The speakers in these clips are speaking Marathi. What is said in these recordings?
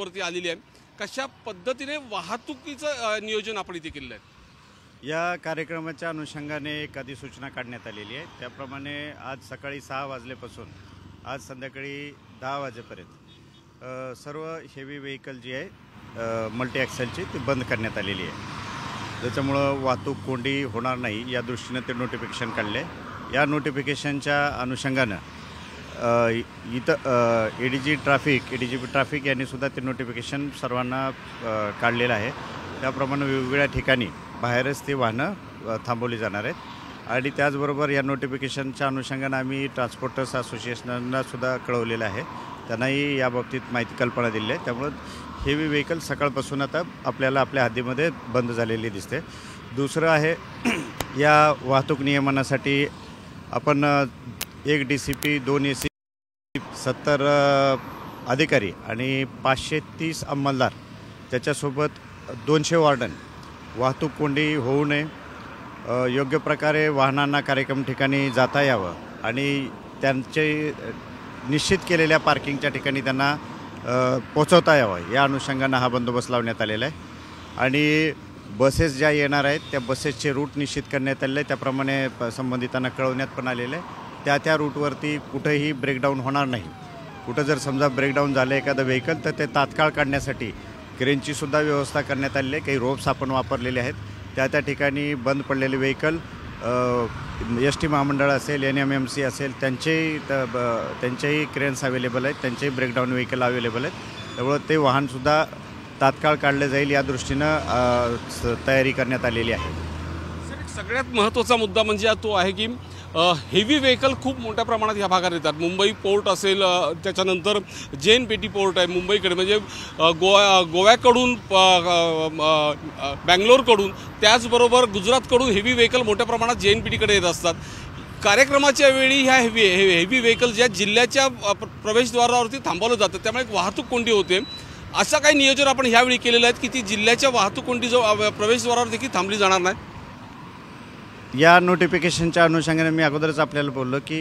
वरती आलेली आहे। कशा पद्धतीने वाहतुकीचं नियोजन आपण इथे केलेलं आहे? या कार्यक्रमाच्या अनुषंगाने एक अधिसूचना काढण्यात आलेली आहे। त्याप्रमाणे आज सकाळी 6 वाजल्यापासून आज संध्याकाळी 10 वाजेपर्यंत सर्व हेवी व्हेकल जी आहे मल्टी ॲक्सेलची ती बंद करण्यात आलेली आहे। त्याच्यामुळे वाहतूक कोंडी होणार नाही या दृष्टीने ते नोटिफिकेशन काढले। या नोटिफिकेशनच्या अनुषंगाने इथं एडीजीपी ट्रॅफिक यांनी सुद्धा ते नोटिफिकेशन सर्वांना काढलेलं आहे। त्याप्रमाणे वेगवेगळ्या ठिकाणी बाहेरच ती वाहनं थांबवली जाणार आहेत। आणि त्याचबरोबर या नोटिफिकेशनच्या अनुषंगाने आम्ही ट्रान्सपोर्टर्स असोसिएशनला सुद्धा कळवलेलं आहे, त्यांनाही याबाबतीत माहिती कल्पना दिली आहे। त्यामुळे हेवी व्हेकल सकाळपासून आता आपल्याला आपल्या हद्दीमध्ये बंद झालेली दिसते। दुसरं आहे या वाहतूक नियमनासाठी आपण 1 DCP 2 ACP 70 अधिकारी आणि 530 अंमलदार त्याच्यासोबत 200 वॉर्डन वाहतूक कोंडी होऊ नये, योग्य प्रकारे वाहनांना कार्यक्रम ठिकाणी जाता यावं आणि त्यांचे निश्चित केलेल्या पार्किंगच्या ठिकाणी त्यांना पोहोचवता यावं या अनुषंगाने हा बंदोबस्त लावण्यात आलेला आहे। आणि बसेस ज्या येणार आहेत त्या बसेसचे रूट निश्चित करण्यात आले, त्याप्रमाणे संबंधितांना कळवण्यात पण आलेलं आहे। त्या रूटवरती कुठेही ब्रेकडाऊन होणार नाही। कुठं जर समजा ब्रेकडाऊन झालं एखादं व्हेकल तर ते तात्काळ काढण्यासाठी क्रेनची सुद्धा व्यवस्था करण्यात आलेली आहे। काही रोप्स आपण वापरलेले आहेत। त्या ठिकाणी बंद पडलेले व्हेकल ST महामंडळ असेल, NMMC असेल त्यांचेही क्रेन्स अवेलेबल आहेत, त्यांचेही ब्रेकडाऊन व्हेकल अवेलेबल आहेत। त्यामुळे ते वाहनसुद्धा तात्काळ काढले जाईल या दृष्टीनं तयारी करण्यात आलेली आहे। सगळ्यात महत्त्वाचा मुद्दा म्हणजे तो आहे की हेवी व्हेकल खूप मोठ्या प्रमाणात ह्या भागात येतात। मुंबई पोर्ट असेल, त्याच्यानंतर JNPT पोर्ट आहे मुंबईकडे, म्हणजे गोव्याकडून बँगलोरकडून, त्याचबरोबर गुजरातकडून हेवी व्हेकल मोठ्या प्रमाणात JNPTकडे येत असतात। कार्यक्रमाच्या वेळी ह्या हेवी व्हेकल ज्या जिल्ह्याच्या प्रवेशद्वारावरती थांबवलं जातं, त्यामुळे एक वाहतूक कोंडी होते। असं काही नियोजन आपण ह्यावेळी केलेलं आहे की ती जिल्ह्याच्या वाहतूक कोंडी जो प्रवेशद्वारावर देखील थांबली जाणार नाही? या नोटिफिकेशनच्या अनुषंगाने मी अगोदरच आपल्याला बोललो की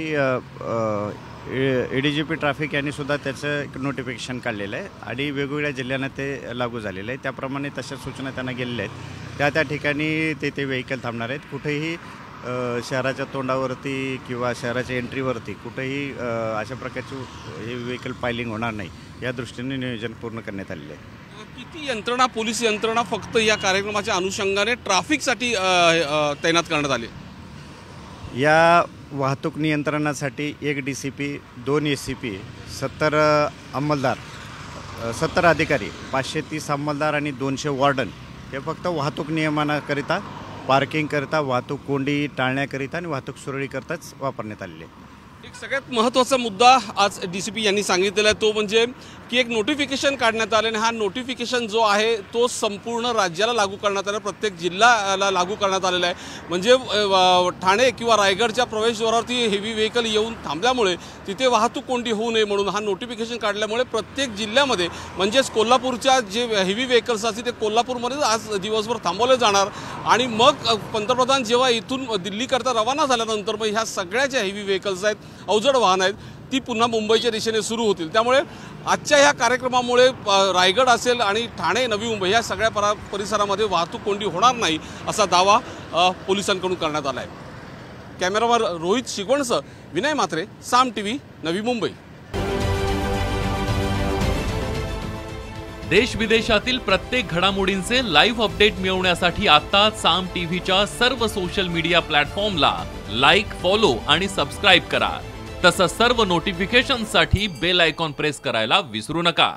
ADGP ट्रॅफिक यांनी सुद्धा त्याचं एक नोटिफिकेशन काढलेलं आहे आणि वेगवेगळ्या जिल्ह्यांना ते लागू झालेलं आहे। त्याप्रमाणे तशा सूचना त्यांना गेलेल्या आहेत। त्या ठिकाणी ते व्हेकल थांबणार आहेत। कुठेही शहराच्या तोंडावरती किंवा शहराच्या एंट्रीवरती कुठेही अशा प्रकारची हे व्हेकल पायलिंग होणार नाही या दृष्टीने नियोजन पूर्ण करण्यात आलेलं आहे। किती यंत्रणा, पोलीस यंत्रणा फक्त या कार्यक्रमाच्या अनुषंगाने ट्रॅफिकसाठी तैनात करण्यात आली? या वाहतूक नियंत्रणासाठी 1 DCP 2 ACP 70 अंमलदार 70 अधिकारी 530 अंमलदार आणि 200 वॉर्डन हे फक्त वाहतूक नियमनाकरिता, पार्किंगकरिता, वाहतूक कोंडी टाळण्याकरिता आणि वाहतूक सुरळीकरिताच वापरण्यात आलेले आहे। एक सगळ्यात महत्त्वाचा मुद्दा आज DCP यांनी सांगितलेला आहे तो म्हणजे की एक नोटिफिकेशन काढण्यात आले आणि हा नोटिफिकेशन जो आहे तो संपूर्ण राज्याला लागू करण्यात आला, प्रत्येक जिल्ह्याला लागू करण्यात आलेला आहे। म्हणजे ठाणे किंवा रायगडच्या प्रवेशद्वारावरती हेवी व्हेकल येऊन थांबल्यामुळे तिथे वाहतूक कोंडी होऊ नये म्हणून हा नोटिफिकेशन काढल्यामुळे प्रत्येक जिल्ह्यामध्ये, म्हणजेच कोल्हापूरच्या जे हेवी व्हेकल्स असतील ते कोल्हापूरमध्येच आज दिवसभर थांबवले जाणार आणि मग पंतप्रधान जेव्हा इथून दिल्लीकरता रवाना झाल्यानंतर मग ह्या सगळ्या ज्या हेवी व्हेकल्स आहेत, अवजड वाहन आहेत, ती पुन्हा मुंबईच्या दिशेने सुरू होतील। त्यामुळे आजच्या ह्या कार्यक्रमामुळे रायगड असेल आणि ठाणे, नवी मुंबई या सगळ्या परिसरामध्ये वाहतूक कोंडी होणार नाही असा दावा पोलिसांकडून करण्यात आला आहे। कॅमेरावर रोहित शिगवणसह विनय मात्रे, साम TV, नवी मुंबई। देश विदेशातील प्रत्येक घडामोडींचे लाईव्ह अपडेट मिळवण्यासाठी आता साम TVच्या सर्व सोशल मीडिया प्लॅटफॉर्मला लाईक, फॉलो आणि सबस्क्राईब करा। तसंच सर्व नोटिफिकेशनसाठी बेल आयकॉन प्रेस करायला विसरू नका।